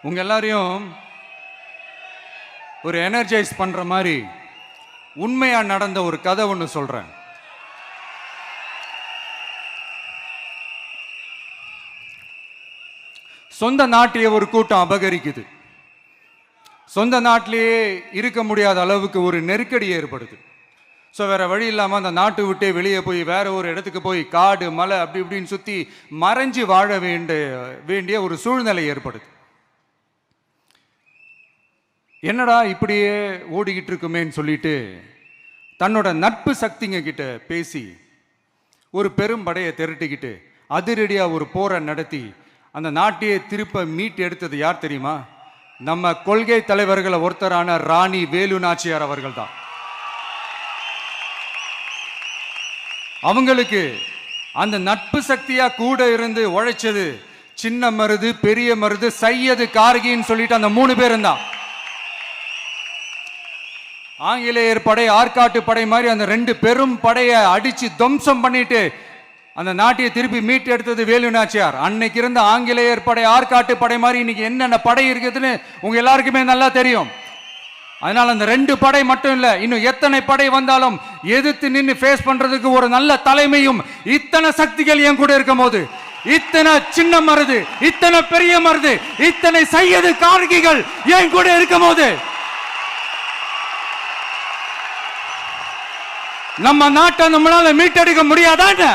உங்க எல்லாரையும் ஒரு எனர்ஜைஸ் பண்ற மாதிரி உண்மையா நடந்த ஒரு கதை ஒன்று சொல்றேன். சொந்த நாட்டையே ஒரு கூட்டம் அபகரிக்குது. சொந்த நாட்டிலேயே இருக்க முடியாத அளவுக்கு ஒரு நெருக்கடி ஏற்படுது. ஸோ வேற வழி இல்லாமல் அந்த நாட்டை விட்டே வெளியே போய் வேற ஒரு இடத்துக்கு போய் காடு மலை அப்படி இப்படின்னு சுற்றி மறைஞ்சு வாழ வேண்டிய ஒரு சூழ்நிலை ஏற்படுது. என்னடா இப்படியே ஓடிக்கிட்டு இருக்குமேன்னு சொல்லிட்டு தன்னோட நட்பு சக்திங்க கிட்ட பேசி ஒரு பெரும் படையை திரட்டிக்கிட்டு அதிரடியாக ஒரு போரை நடத்தி அந்த நாட்டையே திருப்ப மீட்டு எடுத்தது யார் தெரியுமா? நம்ம கொள்கை தலைவர்களை ஒருத்தரான ராணி வேலு நாச்சியார் அவர்கள் தான். அவங்களுக்கு அந்த நட்பு சக்தியா கூட இருந்து உழைச்சது சின்ன மருது, பெரிய மருது, சையது, கார்கின்னு சொல்லிட்டு அந்த 3 பேரும் தான். ஆங்கிலேயர் படை, ஆற்காட்டு படை மாதிரி அந்த 2 பெரும் படையை அடிச்சு துவம்சம் பண்ணிட்டு அந்த நாட்டையை திருப்பி மீட்டு எடுத்தது வேலு நாச்சியார். அன்னைக்கு இருந்த ஆங்கிலேயர் படை, ஆற்காட்டு படை மாதிரி இன்னைக்கு என்னென்ன படை இருக்குதுன்னு உங்க எல்லாருக்குமே நல்லா தெரியும். அதனால அந்த 2 படை மட்டும் இல்ல, இன்னும் எத்தனை படை வந்தாலும் எதிர்த்து நின்று ஃபேஸ் பண்றதுக்கு ஒரு நல்ல தலைமையும் இத்தனை சக்திகள் என் கூட இருக்கும் போது, இத்தனை சின்ன மருது, இத்தனை பெரிய மருது, இத்தனை சையது, கார்கிகள் என் கூட இருக்கும் போது நம்ம நாட்டை நம்மளால மீட்டெடுக்க முடியாதா?